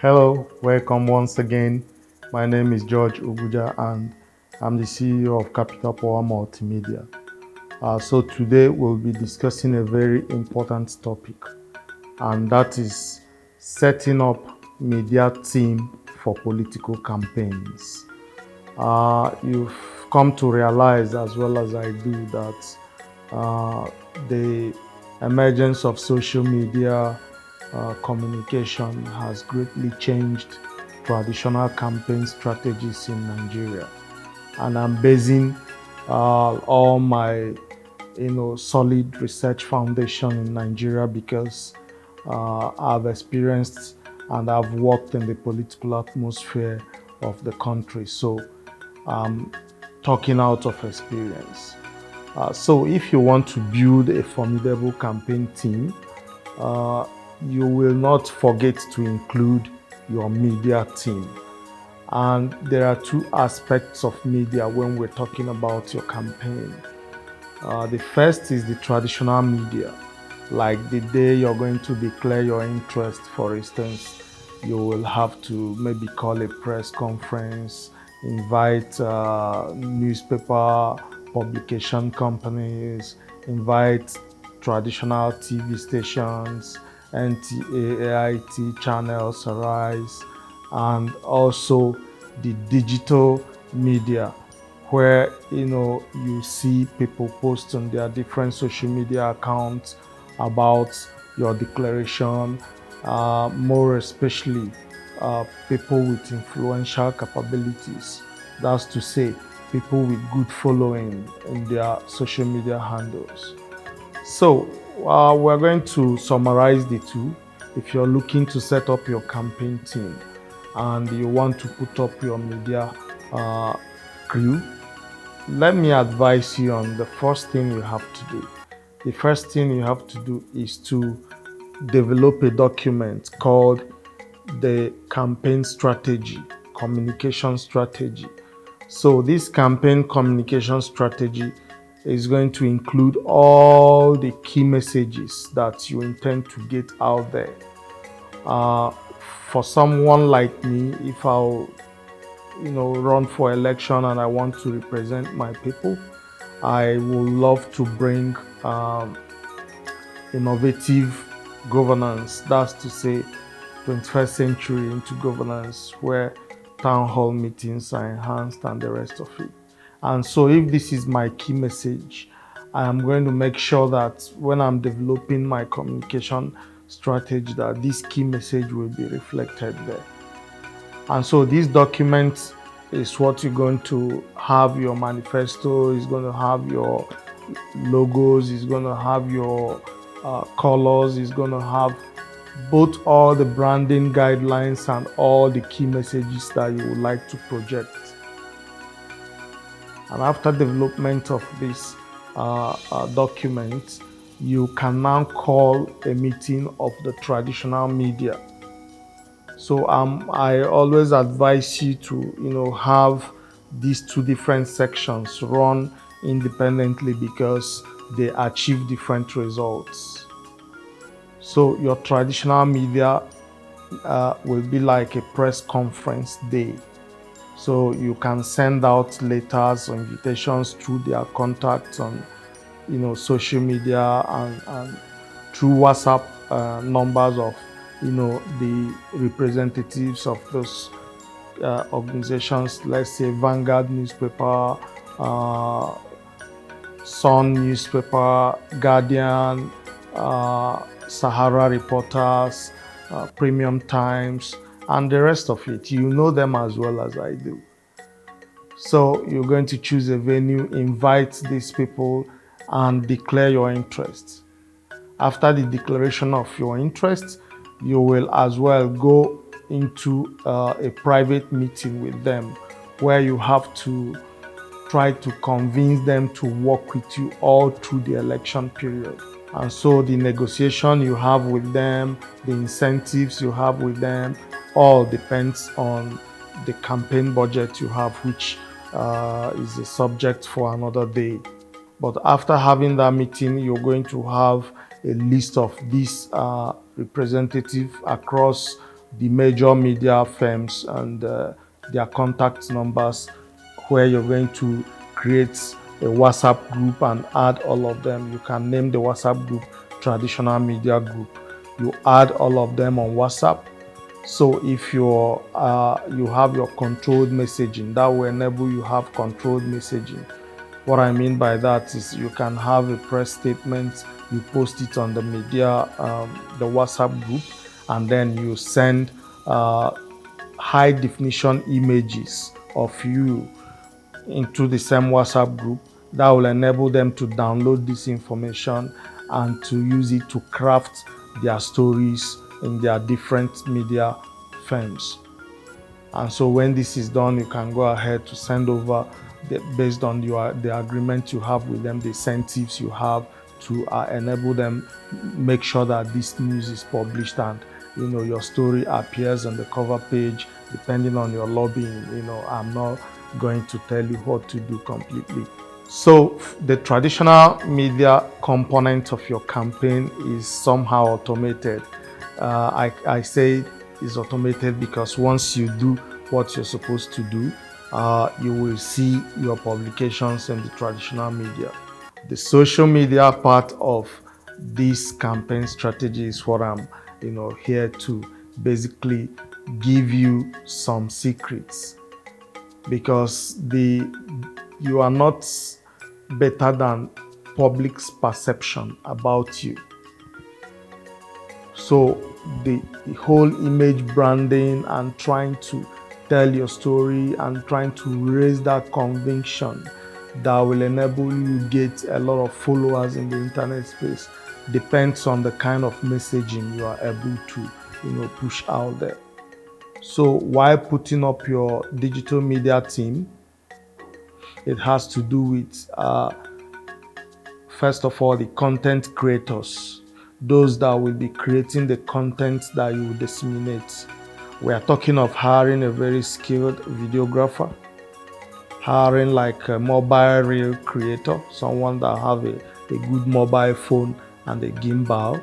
Hello, welcome once again. My name is George Oguja and I'm the CEO of Capital Power Multimedia. So today we'll be discussing a very important topic, and that is setting up media team for political campaigns. You've come to realize, as well as I do, that uh, the emergence of social media communication has greatly changed traditional campaign strategies in Nigeria. And I'm basing all my solid research foundation in Nigeria because I've experienced and I've worked in the political atmosphere of the country. So I'm talking out of experience. So if you want to build a formidable campaign team, uh, you will not forget to include your media team. And there are two aspects of media when we're talking about your campaign. The first is the traditional media, like the day you're going to declare your interest, for instance, you will have to maybe call a press conference, invite newspaper publication companies, invite traditional TV stations, NTA, AIT channels, Arise, and also the digital media where you see people post on their different social media accounts about your declaration, more especially people with influential capabilities. That's to say, people with good following in their social media handles. So we're going to summarize the two. If you're looking to set up your campaign team and you want to put up your media uh, crew, let me advise you on the first thing you have to do. The first thing you have to do is to develop a document called the campaign strategy, communication strategy. So, this campaign communication strategy is going to include all the key messages that you intend to get out there. Uh, for someone like me, if I'll run for election and I want to represent my people, I would love to bring innovative governance. That's to say, 21st century into governance, where town hall meetings are enhanced and the rest of it. And so, if this is my key message, I am going to make sure that when I'm developing my communication strategy, that this key message will be reflected there. And so this document is what you're going to have your manifesto, is going to have your logos, is going to have your colors, is going to have both all the branding guidelines and all the key messages that you would like to project. And after development of this document, you can now call a meeting of the traditional media. So I always advise you to have these two different sections run independently because they achieve different results. So your traditional media will be like a press conference day. So you can send out letters or invitations through their contacts on social media and through WhatsApp numbers of the representatives of those organizations. Let's say Vanguard newspaper, uh, Sun newspaper, Guardian, Sahara Reporters, Premium Times, and the rest of it. You know them as well as I do. So you're going to choose a venue, invite these people, and declare your interest. After the declaration of your interest, you will as well go into a private meeting with them where you have to try to convince them to work with you all through the election period. And so the negotiation you have with them, the incentives you have with them, all depends on the campaign budget you have, which is a subject for another day. But after having that meeting, you're going to have a list of these representatives across the major media firms and their contact numbers, where you're going to create a WhatsApp group and add all of them. You can name the WhatsApp group Traditional Media Group. You add all of them on WhatsApp. So if you have your controlled messaging, that will enable you have controlled messaging. What I mean by that is you can have a press statement, you post it on the media, the WhatsApp group, and then you send high definition images of you into the same WhatsApp group. That will enable them to download this information and to use it to craft their stories in their different media firms. And so when this is done, you can go ahead to send over based on the agreement you have with them, the incentives you have to enable them make sure that this news is published, and your story appears on the cover page depending on your lobbying. I'm not going to tell you what to do completely. So the traditional media component of your campaign is somehow automated. I say it's automated because once you do what you're supposed to do, you will see your publications in the traditional media. The social media part of this campaign strategy is what I'm, here to basically give you some secrets, because you are not better than public's perception about you. So the whole image branding and trying to tell your story and trying to raise that conviction that will enable you get a lot of followers in the internet space depends on the kind of messaging you are able to push out there. So while putting up your digital media team, it has to do with first of all, the content creators, those that will be creating the content that you will disseminate. We are talking of hiring a very skilled videographer, hiring like a mobile reel creator, someone that have a good mobile phone and a gimbal,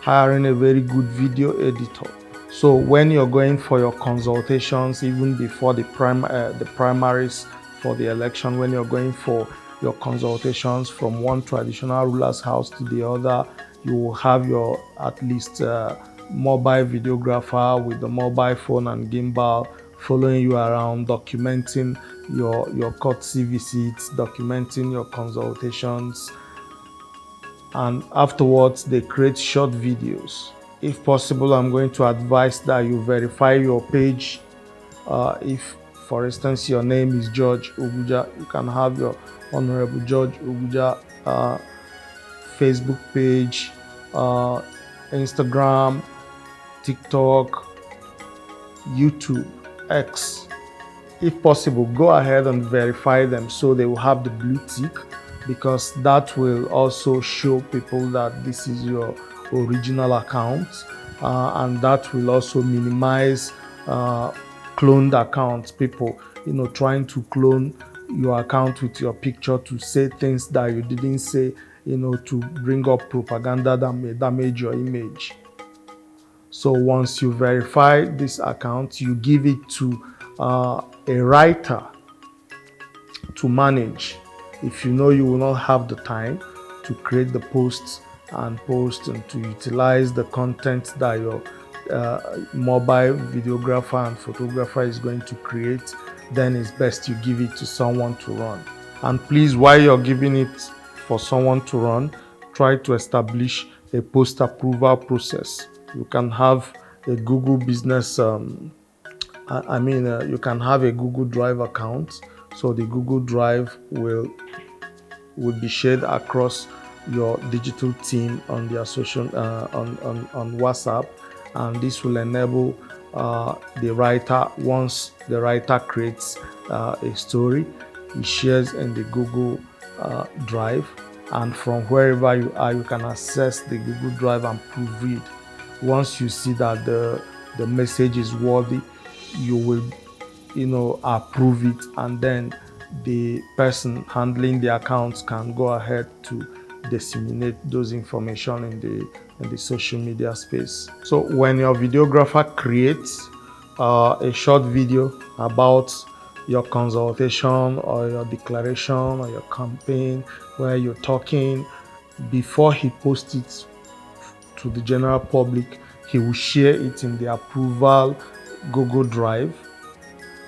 hiring a very good video editor. So when you're going for your consultations, even before the primaries for the election, when you're going for your consultations from one traditional ruler's house to the other, you will have your at least mobile videographer with the mobile phone and gimbal following you around, documenting your courtesy visits, documenting your consultations, and afterwards they create short videos. If possible, I'm going to advise that you verify your page. If, for instance, your name is George Oguja, you can have your Honorable George Oguja Facebook page, Instagram, TikTok, YouTube, X. If possible, go ahead and verify them so they will have the blue tick, because that will also show people that this is your original account, and that will also minimize cloned accounts, people trying to clone your account with your picture to say things that you didn't say, to bring up propaganda that may damage your image. So once you verify this account, you give it to a writer to manage. If you know you will not have the time to create the posts and post and to utilize the content that your mobile videographer and photographer is going to create, then it's best you give it to someone to run. And please, while you're giving it for someone to run, try to establish a post approval process. You can have a Google business you can have a Google Drive account, so the Google Drive will be shared across your digital team on their social on WhatsApp, and this will enable the writer, once the writer creates a story, he shares in the Google Drive, and from wherever you are, you can access the Google Drive and proofread. Once you see that the message is worthy, you will approve it, and then the person handling the accounts can go ahead to disseminate those information in the social media space. So when your videographer creates a short video about your consultation or your declaration or your campaign where you're talking, before he posts it to the general public, he will share it in the approval Google Drive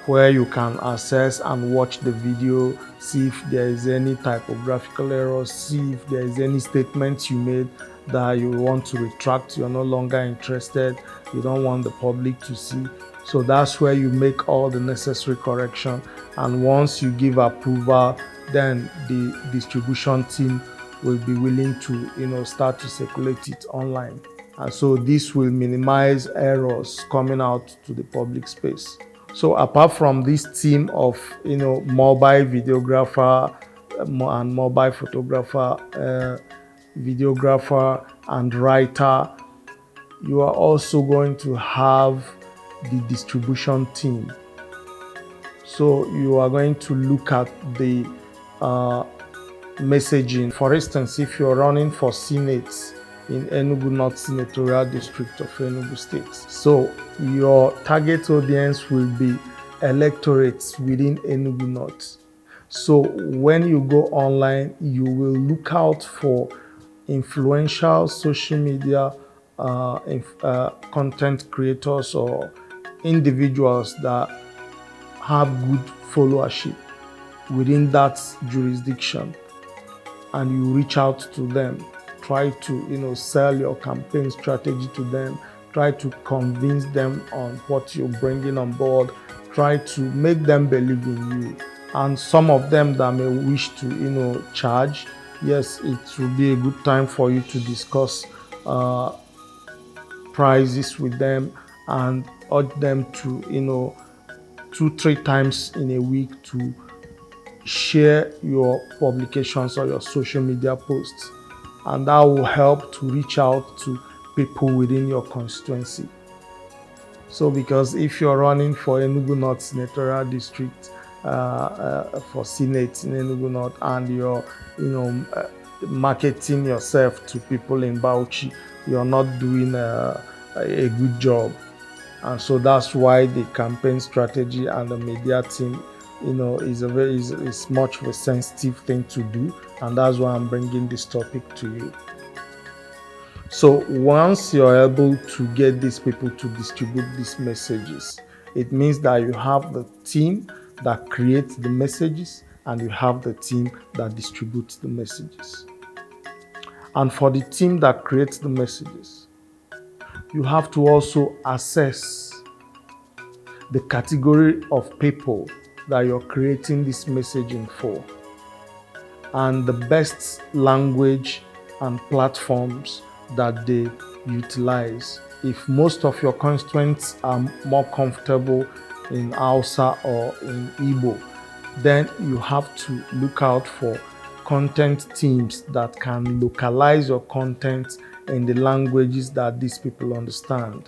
where you can access and watch the video, see if there is any typographical error, see if there is any statement you made that you want to retract, you're no longer interested, you don't want the public to see. So that's where you make all the necessary correction. And once you give approval, then the distribution team will be willing to, start to circulate it online. And so this will minimize errors coming out to the public space. So apart from this team of mobile videographer and mobile photographer, videographer and writer, you are also going to have the distribution team. So you are going to look at the messaging. For instance, if you're running for Senate in Enugu North Senatorial District of Enugu State, so your target audience will be electorates within Enugu North. So when you go online, you will look out for influential social media content creators or individuals that have good followership within that jurisdiction, and you reach out to them, try to sell your campaign strategy to them, try to convince them on what you're bringing on board, try to make them believe in you. And some of them that may wish to charge, yes, it will be a good time for you to discuss prices with them and urge them to 2-3 times in a week to share your publications or your social media posts, and that will help to reach out to people within your constituency. So because if you're running for Enugu North Senatorial District for Senate in Enugu North, and you're marketing yourself to people in Bauchi, you're not doing a good job. And so that's why the campaign strategy and the media team is much of a sensitive thing to do, and that's why I'm bringing this topic to you. So once you're able to get these people to distribute these messages, it means that you have the team that creates the messages and you have the team that distributes the messages. And for the team that creates the messages, you have to also assess the category of people that you're creating this messaging for, and the best language and platforms that they utilize. If most of your constituents are more comfortable in Hausa or in Igbo, then you have to look out for content teams that can localize your content in the languages that these people understand.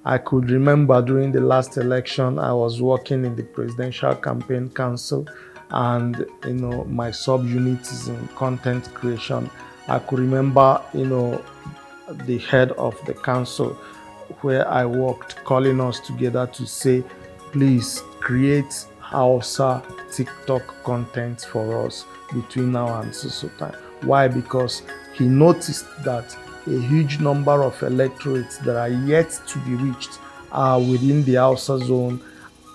I could remember during the last election, I was working in the Presidential Campaign Council, and my subunit is in content creation. I could remember the head of the council where I worked calling us together to say, please create Hausa TikTok content for us between now and so time. Why? Because he noticed that a huge number of electorates that are yet to be reached are within the Hausa zone,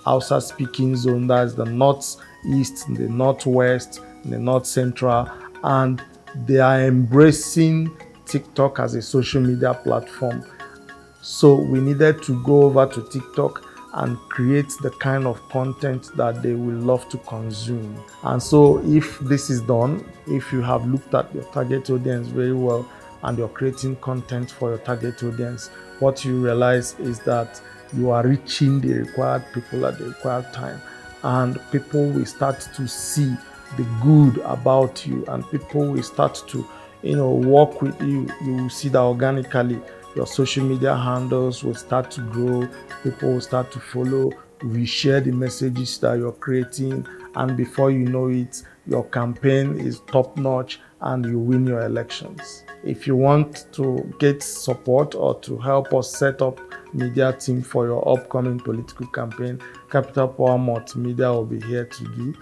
Hausa speaking zone, that's the northeast, the northwest, the north central, and they are embracing TikTok as a social media platform. So we needed to go over to TikTok and create the kind of content that they will love to consume. And so if this is done, if you have looked at your target audience very well and you're creating content for your target audience, what you realize is that you are reaching the required people at the required time, and people will start to see the good about you, and people will start to work with you. You will see that organically your social media handles will start to grow, people will start to follow, we share the messages that you're creating, and before you know it, your campaign is top notch and you win your elections. If you want to get support or to help us set up media team for your upcoming political campaign, Capital Power Multimedia will be here to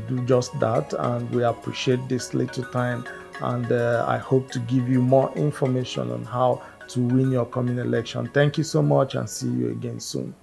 do just that, and we appreciate this little time, and I hope to give you more information on how to win your coming election. Thank you so much, and see you again soon.